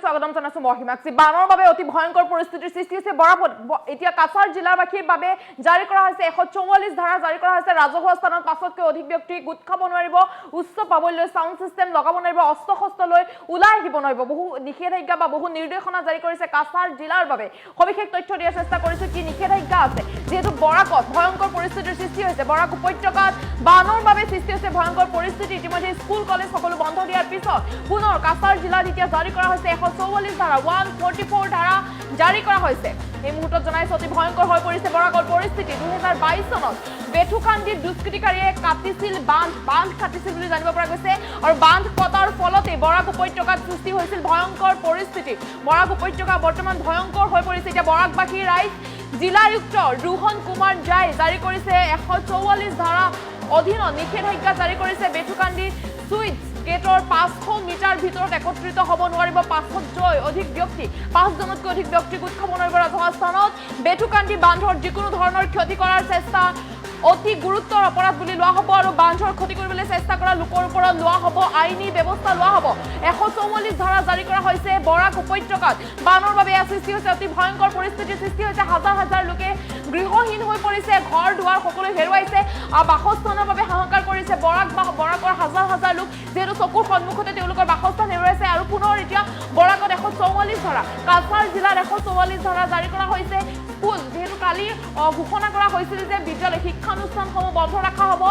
স্বাগতম জানাইছো মহিমাক্ষী বানৰ বাবে অতি ভয়ংকৰ পৰিস্থিতিৰ সৃষ্টি হৈছে এতিয়া কাছাৰ জিলাৰ বাসীৰ বাবে জাৰি কৰা হৈছে 144 ধাৰা জাৰি কৰা হৈছে ৰাজহুৱা স্থানত 5তকৈ অধিক ব্যক্তি গোট খাব নোৱাৰিব উচ্চ পাবলৈ সাউণ্ড সিস্টেম লগাব নোৱাৰিব অস্ত্ৰ লৈ ওলাই আহিব নোৱাৰিব বহু নিষেধাজ্ঞা বা বহু নিৰ্দেশনা জাৰি কৰিছে কাছাৰ জিলাৰ বাবে সবিশেষ তথ্য দিয়াৰ চেষ্টা কৰিছো কি নিষেধাজ্ঞা আছে যেহেতু বৰাকত ভয়ংকৰ পৰিস্থিতিৰ সৃষ্টি হৈছে বৰাক উপত্যকাত বানৰ বাবে সৃষ্টি হৈছে ভয়ংকৰ পৰিস্থিতি ইতিমধ্যে স্কুল কলেজ সকলো বন্ধ দিয়াৰ পিছত পুনৰ কাছাৰ জিলাত এতিয়া জাৰি কৰা হৈছে 144 ধাৰা 144 ধাৰা জাৰি কৰা হৈছে এই মুহূৰ্তত জনাইছে অতি ভয়ংকৰ হৈ পৰিছে বৰাকৰ পৰিস্থিতি 2022 চনত বেঠুকান্দিৰ দুষ্কৃতিকাৰীয়ে কাটিছিল বান্ধ কাটিছিল বুলি জানিব পৰা গৈছে আৰু বান্ধ কটাৰ ফলতে বৰাক উপত্যকাত সৃষ্টি হৈছিল ভয়ংকৰ পৰিস্থিতি বৰাক উপত্যকা বৰ্তমান ভয়ংকৰ হৈ পৰিছে এতিয়া বৰাকবাসী ৰাইজ জিলায়ুক্ত ৰোহন কুমাৰ জাই জাৰি কৰিছে 144 ধাৰা অধীনত নিষেধাজ্ঞা জাৰি কৰিছে বেঠুকান্দিৰ সুইচ গেটৰ 500 মিটাৰ ভিতৰত একত্ৰিত হ'ব নোৱাৰিব 500 অধিক ব্যক্তি 5 জনতকৈ অধিক ব্যক্তি গোট খাব নোৱাৰিব ৰাজহুৱা স্থানত বেঠুকান্দি বান্ধৰ যিকোনো ধৰণৰ ক্ষতি কৰাৰ চেষ্টা অতি গুৰুত্বৰ অপৰাধ বুলি লোৱা হ'ব আৰু বান্ধৰ ক্ষতি কৰিবলৈ চেষ্টা কৰা লোকৰ ওপৰত লোৱা হ'ব আইনী ব্যৱস্থা লোৱা হ'ব 144 ধাৰা জাৰি কৰা হৈছে বৰাক উপত্যকাত বানৰ বাবে সৃষ্টি হৈছে অতি ভয়ংকৰ পৰিস্থিতিৰ সৃষ্টি হৈছে হাজাৰ হাজাৰ লোকে গৃহহীন হৈ পৰিছে ঘৰ দুৱাৰ সকলো হেৰুৱাইছে বাসস্থানৰ বাবে হাহাকাৰ কৰিছে বৰাকৰ হাজাৰ হাজাৰ লোক যেহেতু চকুৰ সন্মুখতে তেওঁলোকৰ বাসস্থান হেৰুৱাইছে আৰু পুনৰ এতিয়া বৰাকত 144 ধাৰা কাছাৰ জিলাত 144 ধাৰা জাৰি কৰা হৈছে স্কুল যেহেতু কালি ঘোষণা কৰা হৈছিল যে বিদ্যালয় শিক্ষানুষ্ঠানসমূহ বন্ধ ৰখা হ'ব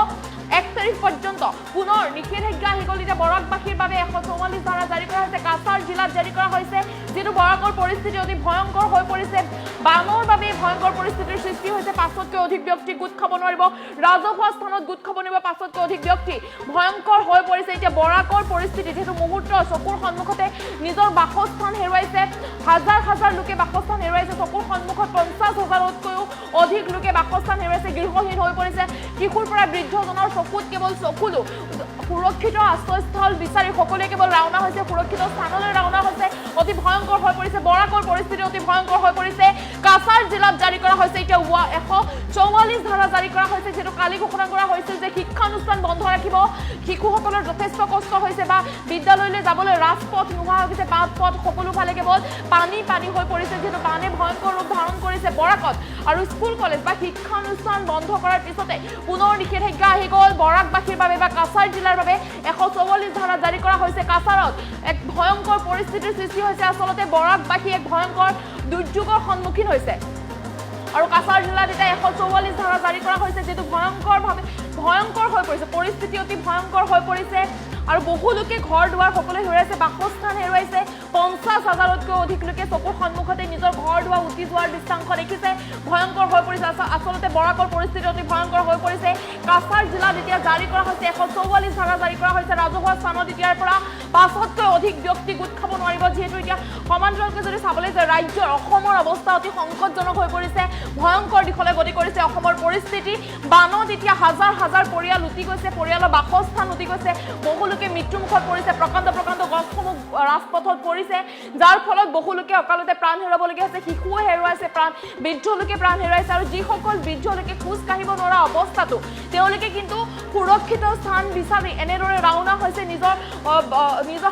1 তাৰিখ পৰ্যন্ত পুনৰ নিষেধাজ্ঞা আহি গ'ল এতিয়া বৰাকবাসীৰ বাবে 144 ধাৰা জাৰি কৰা হৈছে কাছাৰ জিলাত জাৰি কৰা হৈছে যেহেতু বৰাকৰ পৰিস্থিতি অতি ভয়ংকৰ হৈ পৰিছে বানৰ বাবে ভয়ংকৰ পৰিস্থিতিৰ সৃষ্টি হৈছে 5তকৈ অধিক ব্যক্তি গোট খাব নোৱাৰিব ৰাজহুৱা স্থানত গোট খাব নোৱাৰিব 5তকৈ অধিক ব্যক্তি ভয়ংকৰ হৈ পৰিছে এতিয়া বৰাকৰ পৰিস্থিতি যেহেতু মুহূৰ্ত চকুৰ সন্মুখতে নিজৰ বাসস্থান হেৰুৱাইছে হাজাৰ হাজাৰ লোকে বাসস্থান হেৰুৱাইছে চকুৰ সন্মুখত 50,000তকৈও অধিক লোকে বাসস্থান হেৰুৱাইছে গৃহহীন হৈ পৰিছে কিশোৰ পৰা বৃদ্ধজনৰ চকুত কেৱল চকুলো সুৰক্ষিত আশ্ৰয়স্থল বিচাৰি সকলোৱে কেৱল ৰাওনা হৈছে সুৰক্ষিত স্থানলৈ ৰাওনা হৈছে অতি ভয়ংকৰ হৈ পৰিছে বৰাকৰ পৰিস্থিতি অতি ভয়ংকৰ হৈ পৰিছে কাছাৰ জিলাত জাৰি কৰা হৈছে এতিয়া 144 ধাৰা জাৰি কৰা হৈছে যেটো কালি ঘোষণা কৰা হৈছিল যে শিক্ষানুষ্ঠান বন্ধ ৰাখিব শিশুসকলৰ যথেষ্ট কষ্ট হৈছে বা বিদ্যালয়লৈ যাবলৈ ৰাজপথ নোহোৱা হৈ গৈছে পথ সকলো ফালে কেৱল পানী হৈ পৰিছে যেটো পানী ভয়ংকৰ ৰূপ ধাৰণ কৰিছে বৰাকত আৰু স্কুল কলেজ বা শিক্ষানুষ্ঠান বন্ধ কৰাৰ পিছতে পুনৰ নিষেধাজ্ঞা আহি গ'ল বৰাকবাসীৰ বাবে বা কাছাৰ জিলাৰ বাবে 144 ধাৰা জাৰি কৰা হৈছে কাছাৰত এক ভয়ংকৰ পৰিস্থিতিৰ সৃষ্টি হৈছে আচলতে বৰাকবাসী এক ভয়ংকৰ দুৰ্যোগৰ সন্মুখীন হৈছে আৰু কাছাৰ জিলাত এটা 144 ধাৰা জাৰি কৰা হৈছে যেটো ভয়ংকৰ হৈ পৰিছে পৰিস্থিতি অতি ভয়ংকৰ হৈ পৰিছে আৰু বহু লোকে ঘৰ দুৱাৰ সকলো হেৰুৱাইছে বাসস্থান হেৰুৱাইছে 50,000তকৈ অধিক লোকে চকুৰ সন্মুখতে নিজৰ ঘৰ দুৱাৰ উটি যোৱাৰ দৃশ্যাংশ দেখিছে ভয়ংকৰ হৈ পৰিছে আচলতে বৰাকৰ পৰিস্থিতি অতি ভয়ংকৰ হৈ পৰিছে কাছাৰ জিলাত এতিয়া জাৰি কৰা হৈছে 144 ধাৰা জাৰি কৰা হৈছে ৰাজহুৱা স্থানত এতিয়াৰ পৰা 5তকৈ অধিক ব্যক্তি গোট খাব নোৱাৰিব যেহেতু এতিয়া সমান্তৰালকৈ যদি চাবলৈ যায় ৰাজ্যৰ অসমৰ অৱস্থা অতি সংকটজনক হৈ পৰিছে ভয়ংকৰ দিশলৈ গতি কৰিছে অসমৰ পৰিস্থিতি বানত এতিয়া হাজাৰ হাজাৰ পৰিয়াল উটি গৈছে পৰিয়ালৰ বাসস্থান উটি গৈছে বহু লোকে মৃত্যুমুখত পৰিছে প্ৰকাণ্ড গছসমূহ ৰাজপথত পৰিছে যাৰ ফলত বহু লোকে অকালতে প্ৰাণ হেৰুৱাবলগীয়া হৈছে শিশুও হেৰুৱাইছে প্ৰাণ বৃদ্ধ লোকে প্ৰাণ হেৰুৱাইছে আৰু যিসকল বৃদ্ধ লোকে খোজ কাঢ়িব নোৱাৰা অৱস্থাটো তেওঁলোকে কিন্তু সুৰক্ষিত স্থান বিচাৰি এনেদৰে ৰাওনা হৈছে নিজৰ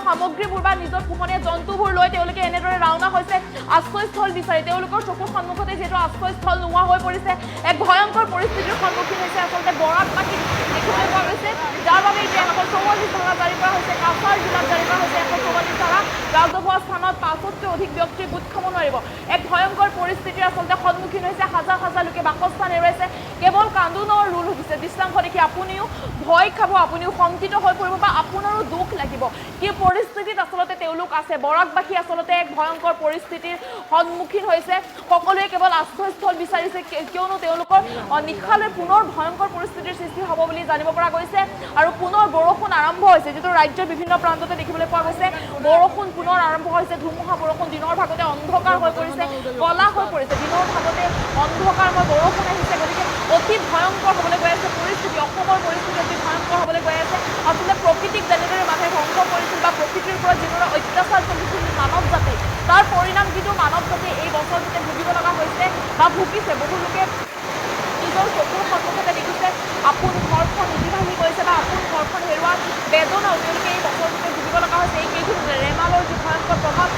সামগ্ৰীবোৰ বা নিজৰ পোহনীয়া জন্তুবোৰ লৈ তেওঁলোকে এনেদৰে ৰাওনা হৈছে আশ্ৰয়স্থল বিচাৰি তেওঁলোকৰ চকুৰ সন্মুখতে যিহেতু আশ্ৰয়স্থল নোহোৱা হৈ পৰিছে এক ভয়ংকৰ পৰিস্থিতিৰ সন্মুখীন হৈছে আচলতে বৰাকবাসী দেখিবলৈ পোৱা গৈছে যাৰ বাবে এতিয়া 144 ধাৰা জাৰি কৰা হৈছে কাছাৰ জিলাত জাৰি কৰা হৈছে 144 ধাৰা ৰাজহুৱা স্থানত 5তকৈ অধিক ব্যক্তি গোট খাব নোৱাৰিব এক ভয়ংকৰ পৰিস্থিতিৰ আচলতে সন্মুখীন হৈছে হাজাৰ হাজাৰ লোকে বাসস্থান হেৰুৱাইছে কেৱল কান্দোনৰ ৰোল হৈছে দৃশ্যাংশ দেখি আপুনিও ভয় খাব আপুনিও শংকিত হৈ পৰিব বা আপোনাৰো দুখ লাগিব কি পৰিস্থিতিত আচলতে তেওঁলোক আছে বৰাকবাসী আচলতে এক ভয়ংকৰ পৰিস্থিতিৰ সন্মুখীন হৈছে সকলোৱে কেৱল আশ্ৰয়স্থল বিচাৰিছে কিয়নো তেওঁলোকৰ নিশালৈ পুনৰ ভয়ংকৰ পৰিস্থিতিৰ সৃষ্টি হ'ব বুলি জানিব পৰা গৈছে আৰু পুনৰ বৰষুণ আৰম্ভ হৈছে যেটো ৰাজ্যৰ বিভিন্ন প্ৰান্ততে দেখিবলৈ পোৱা গৈছে বৰষুণ পুনৰ আৰম্ভ হৈছে ধুমুহা বৰষুণ দিনৰ ভাগতে অন্ধকাৰ হৈ পৰিছে কলা হৈ পৰিছে দিনৰ ভাগতে অন্ধকাৰময় বৰষুণ আহিছে গতিকে অতি ভয়ংকৰ হ'বলৈ গৈ আছে পৰিস্থিতি অসমৰ পৰিস্থিতি অতি ভয়ংকৰ হ'বলৈ গৈ আছে আচলতে প্ৰকৃতিক যেনেদৰে মানুহে ধ্বংস কৰিছিল বা প্ৰকৃতিৰ ওপৰত যিদৰে অত্যাচাৰ চলিছিল মানৱ জাতি তাৰ পৰিণাম কিন্তু মানৱ জাতি এই বছৰটোতে ভুগিব লগা হৈছে বা ভুগিছে বহু লোকে নিজৰ চকুৰ সন্মুখতে দেখিছে আপোন ঘৰখন উটি ভাঙি গৈছে বা আপোন ঘৰখন হেৰুৱা বেদনাও তেওঁলোকে এই বছৰটোতে ভুগিব লগা হৈছে এই কেইদিন ৰেমালৰ যি ভয়ংকৰ প্ৰভাৱ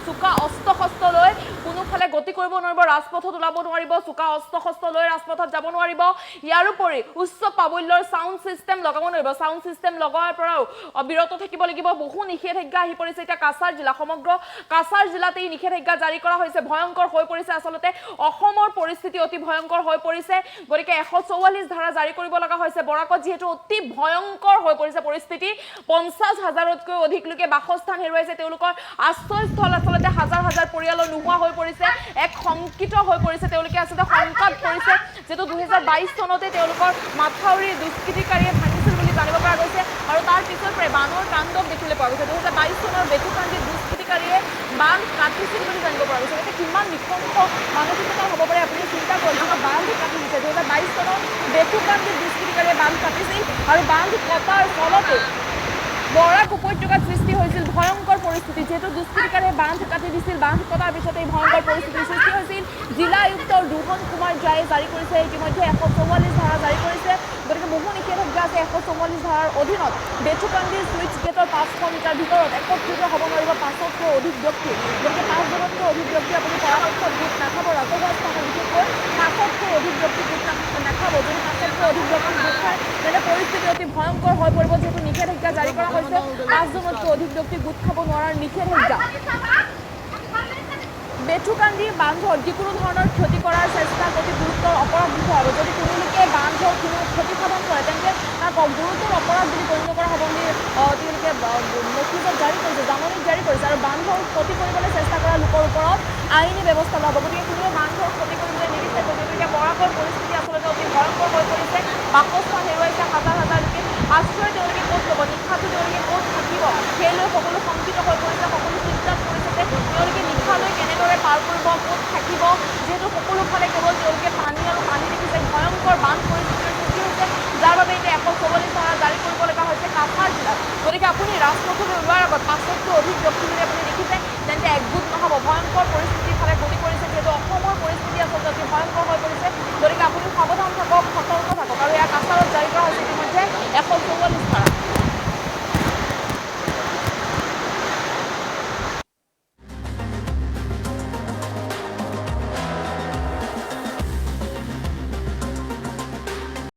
চোকা অস্ত্ৰ শস্ত্ৰ লৈ কোনোফালে গতি কৰিব নোৱাৰিব, ৰাজপথত ওলাব নোৱাৰিব, চোকা অস্ত্ৰ শস্ত্ৰ লৈ ৰাজপথত যাব নোৱাৰিব। ইয়াৰ উপৰি উচ্চ প্ৰাবল্যৰ সাউণ্ড সিস্টেম লগাব নোৱাৰিব, সাউণ্ড সিস্টেম লগোৱাৰ পৰাও বিৰত থাকিব লাগিব। বহু নিষেধাজ্ঞা আহি পৰিছে এতিয়া কাছাৰ জিলা, সমগ্ৰ কাছাৰ জিলাতে এই নিষেধাজ্ঞা জাৰি কৰা হৈছে। ভয়ংকৰ হৈ পৰিছে, আচলতে অসমৰ পৰিস্থিতি অতি ভয়ংকৰ হৈ পৰিছে। গতিকে 144 ধাৰা জাৰি কৰিব লগা হৈছে বৰাকত, যিহেতু অতি ভয়ংকৰ হৈ পৰিছে পৰিস্থিতি। 50,000তকৈ অধিক লোকে বাসস্থান হেৰুৱাইছে, তেওঁলোকৰ আশ্ৰয়স্থল আচলতে হাজাৰ হাজাৰ পৰিয়ালৰ নোহোৱা হৈ পৰিছে, এক শংকিত হৈ পৰিছে, তেওঁলোকে আচলতে শংকাত পৰিছে, যিহেতু 2022 চনতে তেওঁলোকৰ মাথাউৰি দুষ্কৃতিকাৰীয়ে ভাঙিছিল বুলি জানিব পৰা গৈছে। আৰু তাৰ পিছৰ পৰাই বানৰ তাণ্ডৱ দেখিবলৈ পোৱা গৈছে। 2022 চনৰ বেটুকান্দি দুষ্কৃতিকাৰীয়ে বান্ধ কাটিছিল বুলি জানিব পৰা গৈছে। গতিকে কিমান নিশংস মানসিকতা হ'ব পাৰে আপুনি চিন্তা কৰক। বান্ধ কাটি দিছে, 2022 চনত বেটুকান্দি দুষ্কৃতিকাৰীয়ে বান্ধ কাটিছিল আৰু বান্ধ কটাৰ ফলতে বৰাক উপত্যকাত সৃষ্টি হৈছিল ভয়ংকৰ পৰিস্থিতি। যিহেতু দুষ্কৃতিকাৰীয়ে বান্ধ কাটি দিছিল, বান্ধ কটাৰ পিছতে ভয়ংকৰ পৰিস্থিতিৰ সৃষ্টি হৈছিল। জিলা আয়ুক্ত ৰোহন কুমাৰ জায়ে জাৰি কৰিছে ইতিমধ্যে 144 ধাৰা জাৰি কৰিছে। গতিকে বহু নিষেধাজ্ঞা আছে 144 ধাৰাৰ অধীনত। বেটুকান্দিৰ চুইচ গেটৰ 500 মিটাৰ ভিতৰত একত্ৰিত হ'ব নোৱাৰিব 5তকৈ অধিক ব্যক্তি। গতিকে 5জনতকৈ অধিক ব্যক্তি আপুনি পৰাপক্ষত গোট নাখাব, ৰাজহুৱা স্থানত বিশেষকৈ 5তকৈ অধিক ব্যক্তি গোট নাখাব। যদি 5তকৈ অধিক ব্যক্তি গোট খায় তেন্তে পৰিস্থিতি অতি ভয়ংকৰ হৈ পৰিব, যিহেতু নিষেধাজ্ঞা জাৰি কৰা হৈছে। 5জনতকৈ অধিক ব্যক্তি গোট খাব নোৱাৰাৰ নিষেধাজ্ঞা। বেটুকান্দি বান্ধত যিকোনো ধৰণৰ ক্ষতি কৰাৰ চেষ্টা অতি গুৰুতৰ অপৰাধ বিষয় হ'ব। যদি কোনো লোকে বান্ধৰ কোনো ক্ষতিসাধন কৰে তেন্তে তাক গুৰুতৰ অপৰাধ বুলি গণ্য কৰা হ'ব বুলি তেওঁলোকে নথিত জাৰি কৰিছে, জাননীত জাৰি কৰিছে। আৰু বান্ধৰ ক্ষতি কৰিবলৈ চেষ্টা কৰা লোকৰ ওপৰত আইনী ব্যৱস্থা লোৱা হ'ব। গতিকে কোনোৱে বান্ধৰ ক্ষতি কৰিবলৈ নিবিচাৰিব। গতিকে বৰাকৰ পৰিস্থিতি আচলতে অতি ভয়ংকৰ হৈ পৰিছে। বাসস্থান হেৰুৱাইছে হাজাৰ হাজাৰ লোকে, আশ্ৰয় তেওঁলোকে ক'ত ল'ব, নিশাটো তেওঁলোকে ক'ত থাকিব, সেই লৈ সকলো শংকিত হৈ পৰিছে, সকলো চিন্তাত পৰিছে যে তেওঁলোকে নিশালৈ কেনেদৰে পাৰ কৰিব, ক'ত থাকিব, যিহেতু সকলো ফালে কেৱল তেওঁলোকে পানী আৰু পানী দেখিছে। ভয়ংকৰ বান পৰিস্থিতিৰ সৃষ্টি হৈছে, যাৰ বাবে এতিয়া 144 ধাৰা জাৰি কৰিব লগা হৈছে কাছাৰ জিলাত। গতিকে আপুনি ৰাজপথলৈ ওলোৱাৰ আগত 5তকৈ অধিক ব্যক্তি